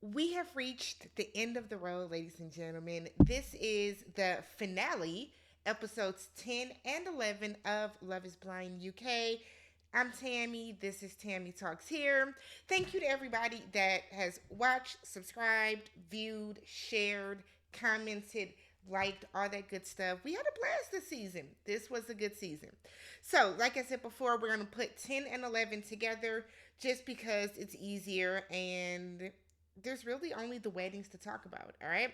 We have reached the end of the road, ladies and gentlemen. This is the finale, episodes 10 and 11 of Love is Blind UK. I'm Tammy. This is Tammy Talks here. Thank you to everybody that has watched, subscribed, viewed, shared, commented, liked, all that good stuff. We had a blast this season. This was a good season. So, like I said before, we're going to put 10 and 11 together just because it's easier and there's really only the weddings to talk about. All right.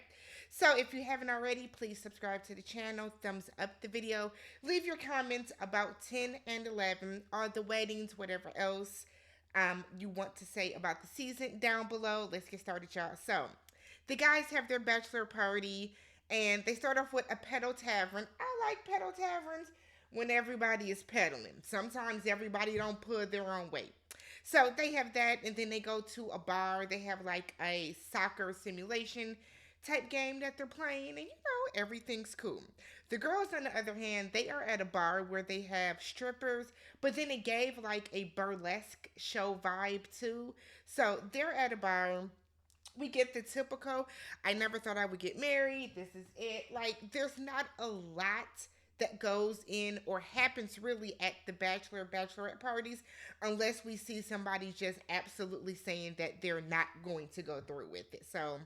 So if you haven't already, please subscribe to the channel, thumbs up the video, leave your comments about 10 and 11, all the weddings, whatever else you want to say about the season down below. Let's get started, y'all. So the guys have their bachelor party and they start off with a pedal tavern. I like pedal taverns when everybody is pedaling. Sometimes everybody don't pull their own weight. So they have that, and then they go to a bar. They have like a soccer simulation type game that they're playing, and everything's cool. The girls, on the other hand, they are at a bar where they have strippers, but then it gave like a burlesque show vibe too. So they're at a bar. We get the typical, I never thought I would get married. This is it. Like, there's not a lot that goes in or happens really at the bachelorette parties unless we see somebody just absolutely saying that they're not going to go through with it. So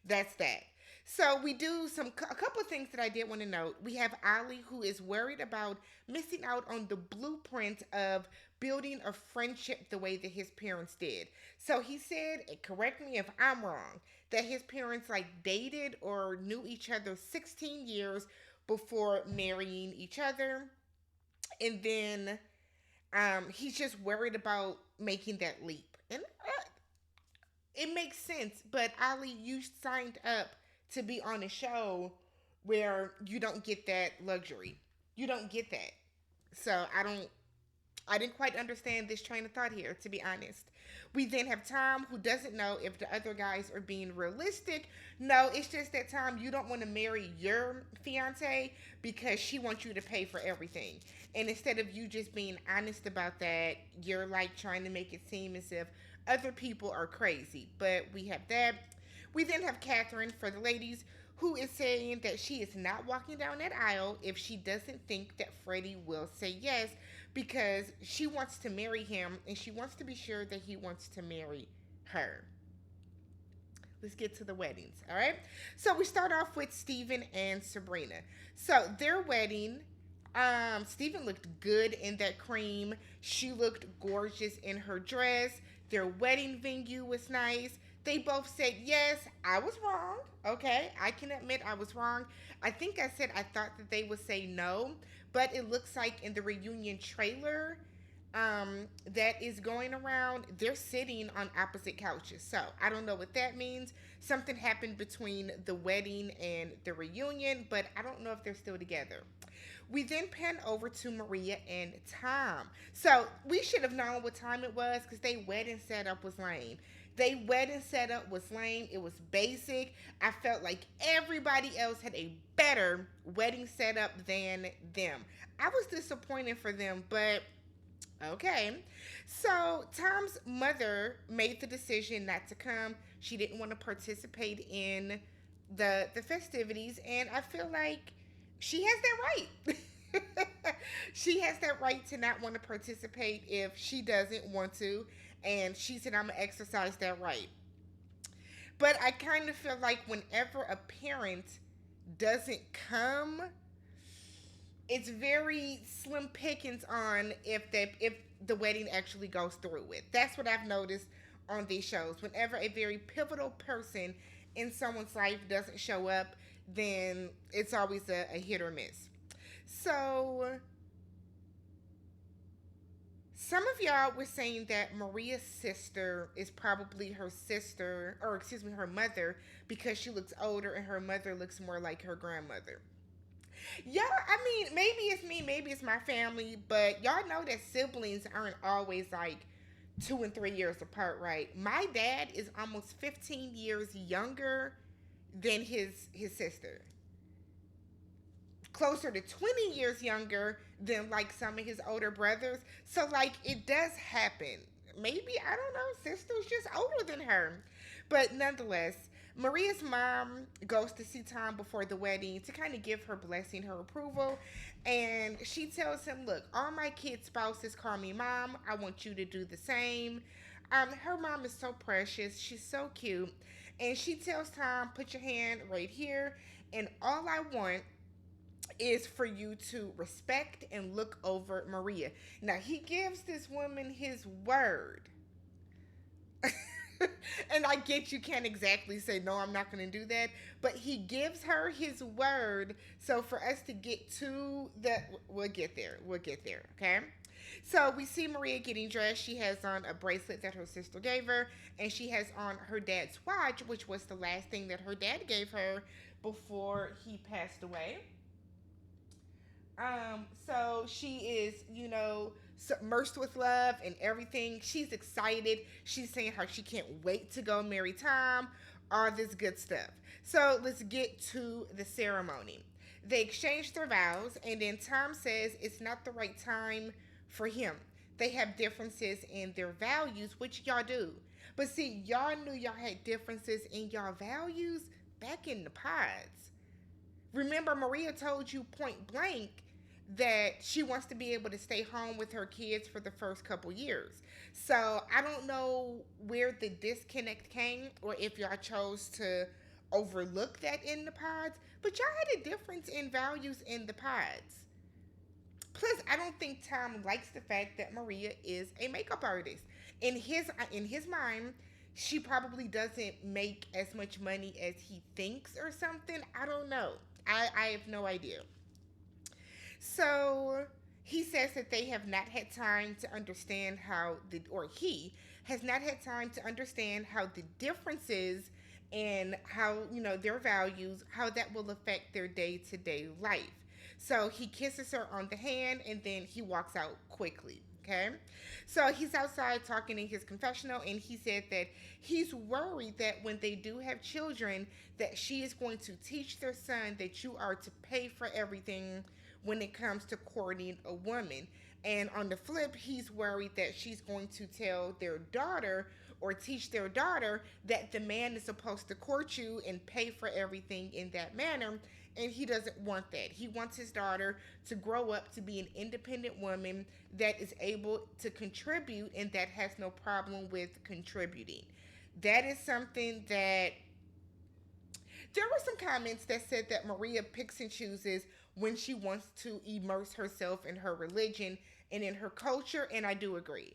that's that. So we do a couple of things that I did want to note. We have Ali, who is worried about missing out on the blueprint of building a friendship the way that his parents did. So he said, and correct me if I'm wrong, that his parents like dated or knew each other 16 years before marrying each other, and then he's just worried about making that leap. And it makes sense, but Ali, you signed up to be on a show where you don't get that luxury. You don't get that. So I didn't quite understand this train of thought here, to be honest. We then have Tom, who doesn't know if the other guys are being realistic. No, it's just that Tom, you don't want to marry your fiance because she wants you to pay for everything. And instead of you just being honest about that, you're like trying to make it seem as if other people are crazy. But we have that. We then have Catherine, for the ladies, who is saying that she is not walking down that aisle if she doesn't think that Freddie will say yes because she wants to marry him and she wants to be sure that he wants to marry her. Let's get to the weddings, all right? So we start off with Steven and Sabrina. So their wedding, Steven looked good in that cream. She looked gorgeous in her dress. Their wedding venue was nice. They both said yes. I was wrong. Okay, I can admit I was wrong. I think I said I thought that they would say no, but it looks like in the reunion trailer that is going around, they're sitting on opposite couches. So I don't know what that means. Something happened between the wedding and the reunion, but I don't know if they're still together. We then pan over to Maria and Tom. So we should have known what time it was because they wedding setup was lame. They wedding setup was lame. It was basic. I felt like everybody else had a better wedding setup than them. I was disappointed for them, but okay. So Tom's mother made the decision not to come. She didn't want to participate in the festivities, and I feel like she has that right. She has that right to not want to participate if she doesn't want to, and she said, I'm gonna exercise that right. But I kind of feel like whenever a parent doesn't come, it's very slim pickings on if the wedding actually goes through with. That's what I've noticed on these shows. Whenever a very pivotal person in someone's life doesn't show up, then it's always a hit or miss. So some of y'all were saying that Maria's sister is probably her sister, or excuse me, her mother, because she looks older and her mother looks more like her grandmother. Yeah, I mean, maybe it's me, maybe it's my family, but y'all know that siblings aren't always like 2 and 3 years apart, right? My dad is almost 15 years younger than his sister, closer to 20 years younger than like some of his older brothers. So like it does happen. Maybe I don't know, sister's just older than her. But nonetheless, Maria's mom goes to see Tom before the wedding to kind of give her blessing, her approval. And she tells him, look, all my kids' spouses call me mom. I want you to do the same. Her mom is so precious. She's so cute. And she tells Tom, put your hand right here. And all I want is for you to respect and look over Maria. Now, he gives this woman his word. And I get you can't exactly say, no, I'm not going to do that. But he gives her his word. So for us to get to that, we'll get there. We'll get there. Okay. So we see Maria getting dressed. She has on a bracelet that her sister gave her, and she has on her dad's watch, which was the last thing that her dad gave her before he passed away. So she is, submersed with love and everything. She's excited. She's saying how she can't wait to go marry Tom, all this good stuff. So let's get to the ceremony. They exchange their vows, and then Tom says it's not the right time for him. They have differences in their values, which y'all do. But see, y'all knew y'all had differences in y'all values back in the pods. Remember, Maria told you point blank that she wants to be able to stay home with her kids for the first couple years. So I don't know where the disconnect came or if y'all chose to overlook that in the pods, but y'all had a difference in values in the pods. Plus, I don't think Tom likes the fact that Maria is a makeup artist. In his mind, she probably doesn't make as much money as he thinks or something. I don't know. I have no idea. So he says that they have not had time to understand or he has not had time to understand how the differences and how, their values, how that will affect their day to day life. So he kisses her on the hand and then he walks out quickly. Okay. So he's outside talking in his confessional and he said that he's worried that when they do have children, that she is going to teach their son that you are to pay for everything when it comes to courting a woman. And on the flip, he's worried that she's going to tell their daughter or teach their daughter that the man is supposed to court you and pay for everything in that manner. And he doesn't want that. He wants his daughter to grow up to be an independent woman that is able to contribute and that has no problem with contributing. That is something that there were some comments that said that Maria picks and chooses when she wants to immerse herself in her religion and in her culture, and I do agree.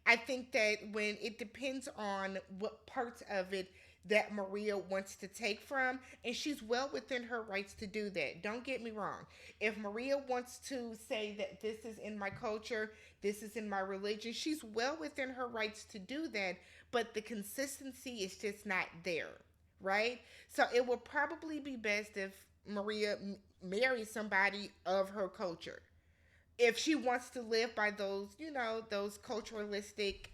I think that when it depends on what parts of it that Maria wants to take from, and she's well within her rights to do that. Don't get me wrong. If Maria wants to say that this is in my culture, this is in my religion, she's well within her rights to do that, but the consistency is just not there, right? So it will probably be best if Maria marries somebody of her culture. If she wants to live by those, those culturalistic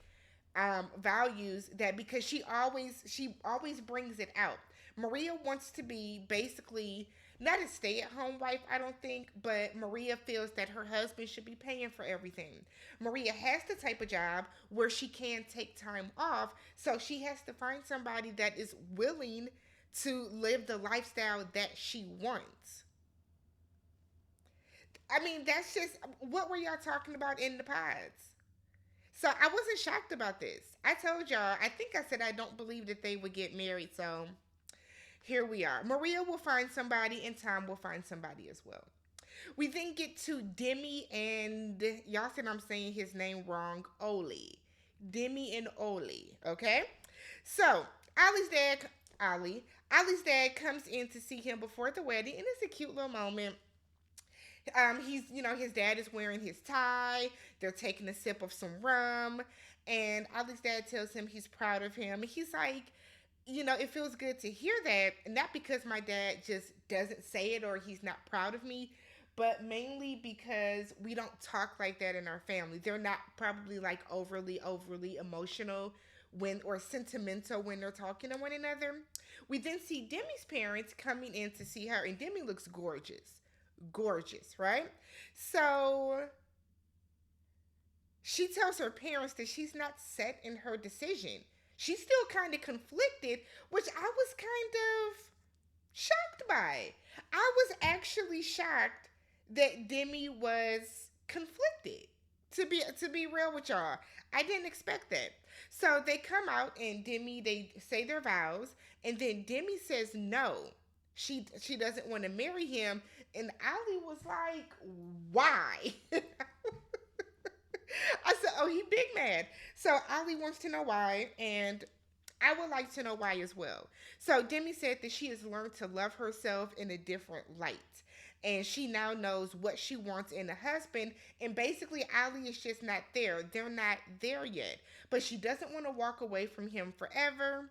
values, that because she always brings it out. Maria wants to be basically not a stay-at-home wife, I don't think, but Maria feels that her husband should be paying for everything. Maria has the type of job where she can take time off, so she has to find somebody that is willing to live the lifestyle that she wants. I mean, that's just what were y'all talking about in the pods? So I wasn't shocked about this. I told y'all, I think I said I don't believe that they would get married. So here we are. Maria will find somebody and Tom will find somebody as well. We then get to Demi and y'all said I'm saying his name wrong, Oli. Demi and Oli, okay? So Ali's dad, Ali's dad comes in to see him before the wedding, and it's a cute little moment. His dad is wearing his tie. They're taking a sip of some rum, and Ali's dad tells him he's proud of him. And he's like, it feels good to hear that, not because my dad just doesn't say it or he's not proud of me, but mainly because we don't talk like that in our family. They're not probably like overly emotional when or sentimental when they're talking to one another. We then see Demi's parents coming in to see her, and Demi looks gorgeous. Gorgeous, right? So she tells her parents that she's not set in her decision. She's still kind of conflicted, which I was kind of shocked by. I was actually shocked that Demi was conflicted. To be real with y'all, I didn't expect that. So they come out and Demi they say their vows, and then Demi says no. She doesn't want to marry him, and Ali was like, "Why?" I said, "Oh, he big mad." So Ali wants to know why, and I would like to know why as well. So Demi said that she has learned to love herself in a different light. And she now knows what she wants in a husband. And basically, Ali is just not there. They're not there yet. But she doesn't want to walk away from him forever.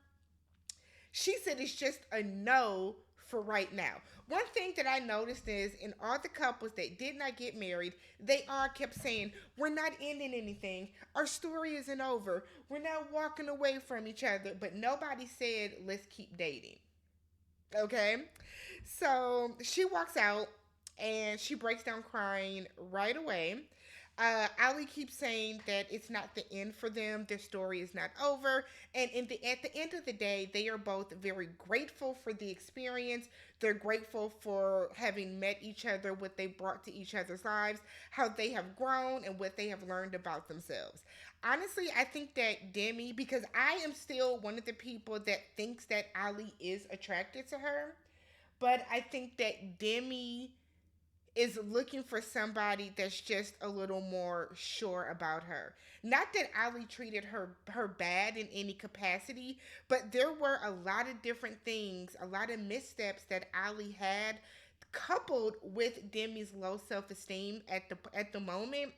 She said it's just a no for right now. One thing that I noticed is in all the couples that did not get married, they all kept saying, "We're not ending anything. Our story isn't over. We're not walking away from each other." But nobody said, "Let's keep dating." Okay? So she walks out and she breaks down crying right away. Ali keeps saying that it's not the end for them. Their story is not over. And at the end of the day, they are both very grateful for the experience. They're grateful for having met each other, what they brought to each other's lives, how they have grown, and what they have learned about themselves. Honestly, I think that Demi, because I am still one of the people that thinks that Ali is attracted to her, but I think that Demi is looking for somebody that's just a little more sure about her. Not that Ali treated her bad in any capacity, but there were a lot of different things, a lot of missteps that Ali had coupled with Demi's low self-esteem at the moment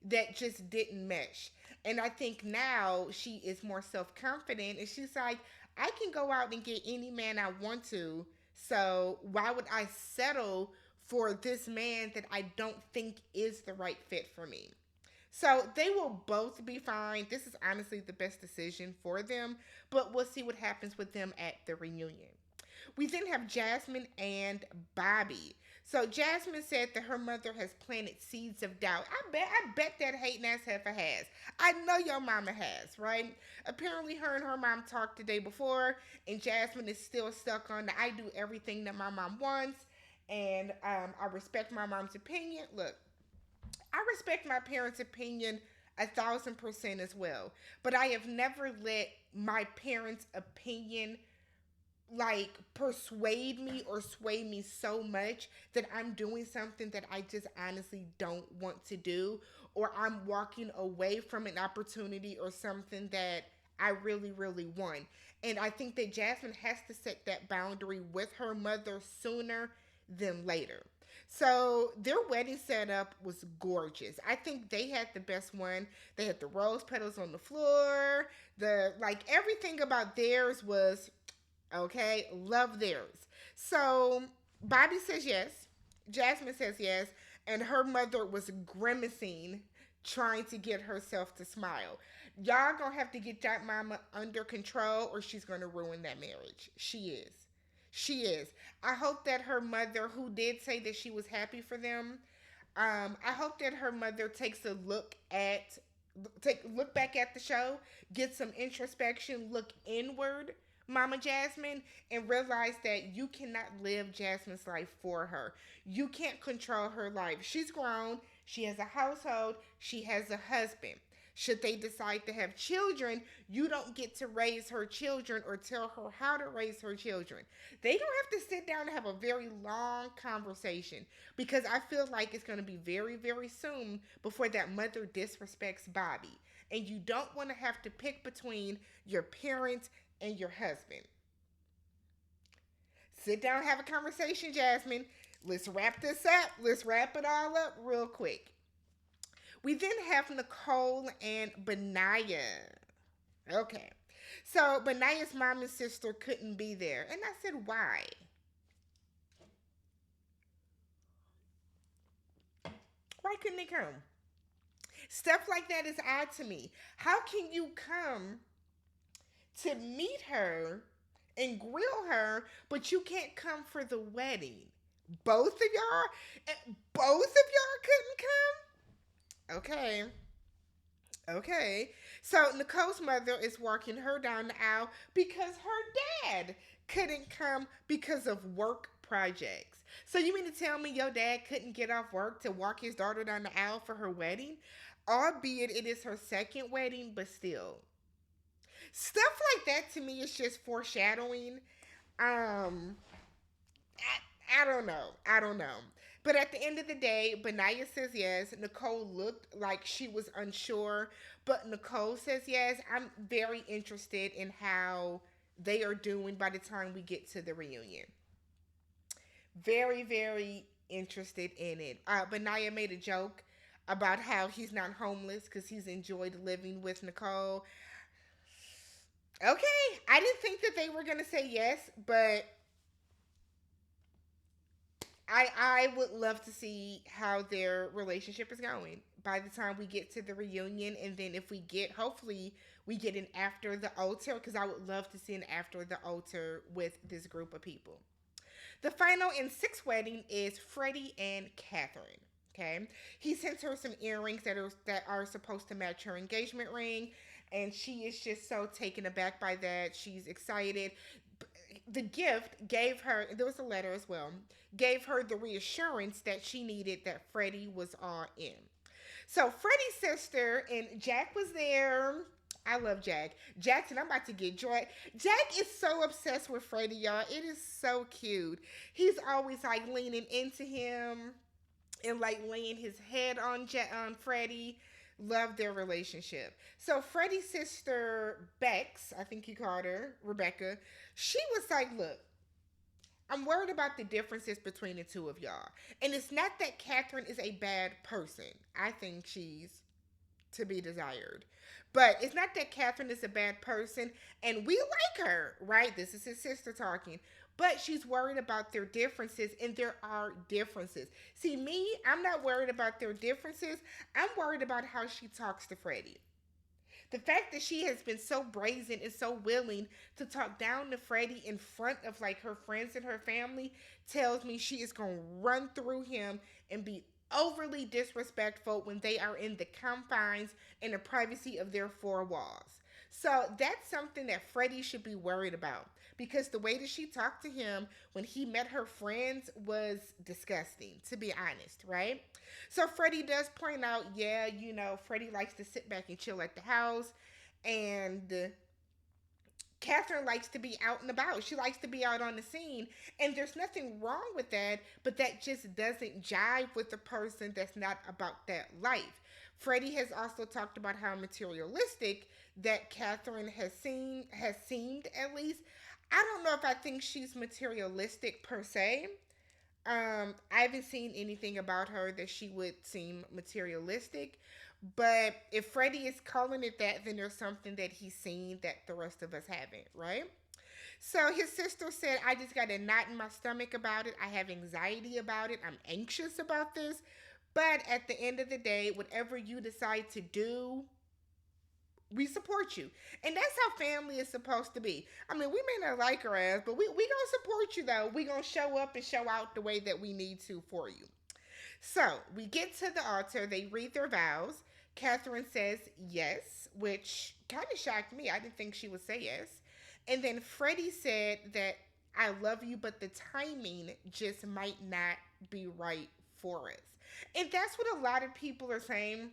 that just didn't mesh. And I think now she is more self-confident and she's like, I can go out and get any man I want to. So why would I settle for this man that I don't think is the right fit for me? So they will both be fine. This is honestly the best decision for them, but we'll see what happens with them at the reunion. We then have Jasmine and Bobby. So Jasmine said that her mother has planted seeds of doubt. I bet that hating ass heifer has. I know your mama has, right? Apparently her and her mom talked the day before, and Jasmine is still stuck on the I do everything that my mom wants, and I respect my mom's opinion. Look, I respect my parents' opinion 1,000% as well, but I have never let my parents' opinion like persuade me or sway me so much that I'm doing something that I just honestly don't want to do, or I'm walking away from an opportunity or something that I really, really want. And I think that Jasmine has to set that boundary with her mother sooner than later. So their wedding setup was gorgeous. I think they had the best one. They had the rose petals on the floor. The like everything about theirs was okay, love theirs. So Bobby says yes. Jasmine says yes. And her mother was grimacing, trying to get herself to smile. Y'all gonna have to get that mama under control or she's gonna ruin that marriage. She is. She is. I hope that her mother, who did say that she was happy for them, I hope that her mother takes a look back at the show, get some introspection, look inward, Mama Jasmine, and realize that you cannot live Jasmine's life for her. You can't control her life. She's grown, she has a household, she has a husband. Should they decide to have children, you don't get to raise her children or tell her how to raise her children. They don't have to sit down and have a very long conversation because I feel like it's going to be very, very soon before that mother disrespects Bobby. And you don't want to have to pick between your parents and your husband. Sit down and have a conversation, Jasmine. Let's wrap this up. Let's wrap it all up real quick. We then have Nicole and Benaya. Okay. So Benaya's mom and sister couldn't be there. And I said, why? Why couldn't they come? Stuff like that is odd to me. How can you come to meet her and grill her, but you can't come for the wedding? Both of y'all? Both of y'all couldn't come? Okay. Okay. So Nicole's mother is walking her down the aisle because her dad couldn't come because of work projects. So you mean to tell me your dad couldn't get off work to walk his daughter down the aisle for her wedding? Albeit it is her second wedding, but still. Stuff like that to me is just foreshadowing. Um, I don't know. I don't know. But at the end of the day, Benaya says yes. Nicole looked like she was unsure, but Nicole says yes. I'm very interested in how they are doing by the time we get to the reunion. Very, very interested in it. Benaya made a joke about how he's not homeless because he's enjoyed living with Nicole. Okay, I didn't think that they were gonna say yes, but I would love to see how their relationship is going by the time we get to the reunion, and then if we get, hopefully, we get an after the altar because I would love to see an after the altar with this group of people. The final and sixth wedding is Freddie and Catherine. Okay, he sent her some earrings that are supposed to match her engagement ring, and she is just so taken aback by that. She's excited. The gift gave her, there was a letter as well, gave her the reassurance that she needed that Freddie was all in. So Freddie's sister and Jack was there. I love Jack. Jackson, I'm about to get Jack. Jack is so obsessed with Freddie, y'all. It is so cute. He's always like leaning into him and like laying his head on on Freddie. Love their relationship. So Freddie's sister Bex, I think he called her Rebecca. She was like, "Look, I'm worried about the differences between the two of y'all, and it's not that Catherine is a bad person. I think she's to be desired. But it's not that Catherine is a bad person, and we like her, right? This is his sister talking. But she's worried about their differences, and there are differences. See, me, I'm not worried about their differences. I'm worried about how she talks to Freddie. The fact that she has been so brazen and so willing to talk down to Freddie in front of like her friends and her family tells me she is going to run through him and be overly disrespectful when they are in the confines and the privacy of their four walls. So that's something that Freddie should be worried about because the way that she talked to him when he met her friends was disgusting, to be honest, right? So Freddie does point out, yeah, Freddie likes to sit back and chill at the house, and Catherine likes to be out and about. She likes to be out on the scene, and there's nothing wrong with that, but that just doesn't jive with the person that's not about that life. Freddie has also talked about how materialistic that Catherine has seemed at least. I don't know if I think she's materialistic per se. I haven't seen anything about her that she would seem materialistic. But if Freddie is calling it that, then there's something that he's seen that the rest of us haven't, right? So his sister said, I just got a knot in my stomach about it. I have anxiety about it. I'm anxious about this. But at the end of the day, whatever you decide to do, we support you. And that's how family is supposed to be. I mean, we may not like her ass, but we gonna support you though. We gonna show up and show out the way that we need to for you. So we get to the altar, they read their vows. Catherine says yes, which kind of shocked me. I didn't think she would say yes. And then Freddie said that I love you, but the timing just might not be right for us. And that's what a lot of people are saying.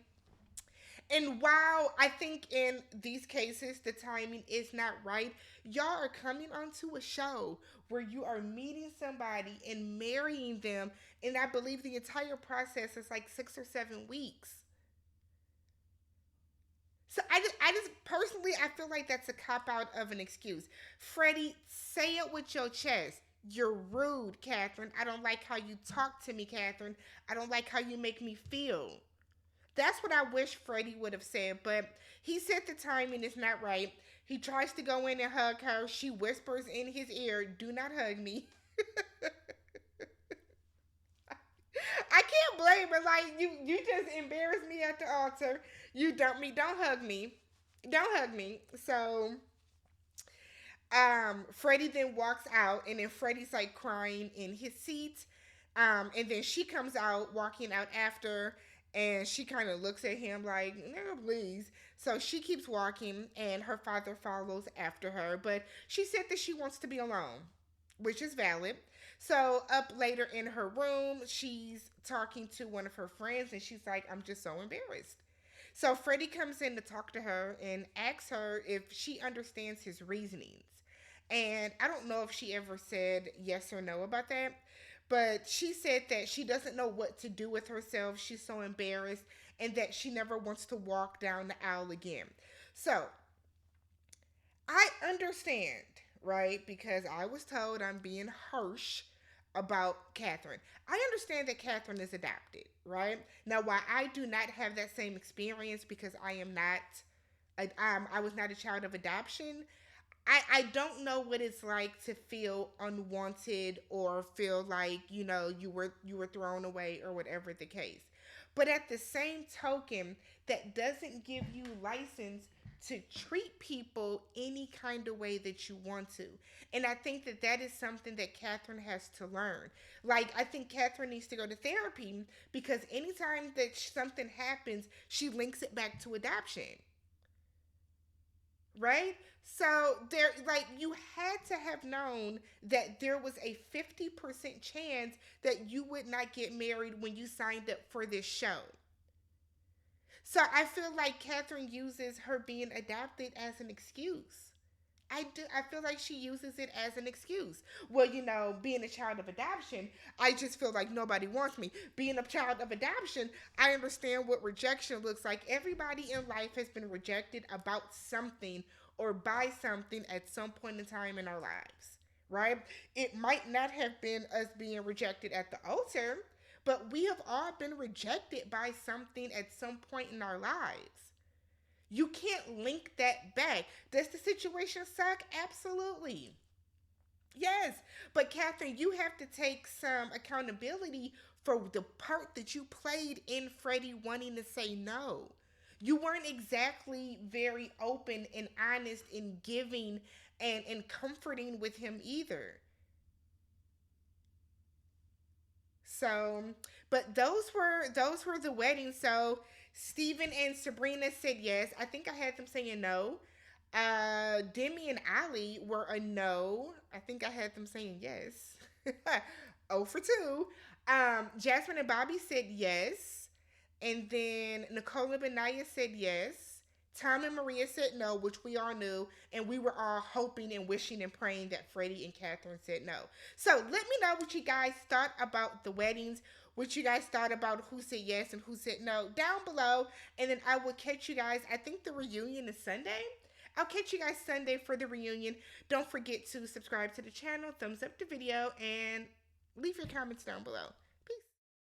And while I think in these cases the timing is not right, y'all are coming onto a show where you are meeting somebody and marrying them, and I believe the entire process is like 6 or 7 weeks. So I just personally I feel like that's a cop out of an excuse. Freddie, say it with your chest. You're rude, Catherine. I don't like how you talk to me, Catherine. I don't like how you make me feel. That's what I wish Freddie would have said, but he said the timing is not right. He tries to go in and hug her. She whispers in his ear, "Do not hug me." I can't blame her. Like you just embarrassed me at the altar. You dumped me. Don't hug me. Don't hug me. So Freddie then walks out, and then Freddie's like crying in his seat. And then she comes out, walking out after, And she kind of looks at him like, no, please. So she keeps walking, and her father follows after her. But she said that she wants to be alone, which is valid. So, up later in her room, she's talking to one of her friends, and she's like, I'm just so embarrassed. So, Freddie comes in to talk to her and asks her if she understands his reasonings. And I don't know if she ever said yes or no about that, but she said that she doesn't know what to do with herself. She's so embarrassed, and that she never wants to walk down the aisle again. So I understand, right? Because I was told I'm being harsh about Catherine. I understand that Catherine is adopted, right? Now, why I do not have that same experience because I am not, I was not a child of adoption. I don't know what it's like to feel unwanted or feel like you were thrown away or whatever the case. But at the same token, that doesn't give you license to treat people any kind of way that you want to. And I think that that is something that Catherine has to learn. Like, I think Catherine needs to go to therapy because anytime that something happens, she links it back to adoption, right? So there, like, you had to have known that there was a 50% chance that you would not get married when you signed up for this show. So I feel like Catherine uses her being adopted as an excuse. I do. I feel like she uses it as an excuse. Well, being a child of adoption, I just feel like nobody wants me. Being a child of adoption, I understand what rejection looks like. Everybody in life has been rejected about something or by something at some point in time in our lives, right? It might not have been us being rejected at the altar, but we have all been rejected by something at some point in our lives. You can't link that back. Does the situation suck? Absolutely. Yes. But Catherine, you have to take some accountability for the part that you played in Freddie wanting to say no. You weren't exactly very open and honest in giving and comforting with him either. So, but those were the weddings. So Stephen and Sabrina said yes. I think I had them saying no. Demi and Ali were a no. I think I had them saying yes. Oh for 2. Jasmine and Bobby said yes. And then Nicole and Benaya said yes. Tom and Maria said no, which we all knew, and we were all hoping and wishing and praying that Freddie and Catherine said no. So let me know what you guys thought about the weddings, what you guys thought about who said yes and who said no down below, and then I will catch you guys. I think the reunion is Sunday. I'll catch you guys Sunday for the reunion. Don't forget to subscribe to the channel, thumbs up the video, and leave your comments down below.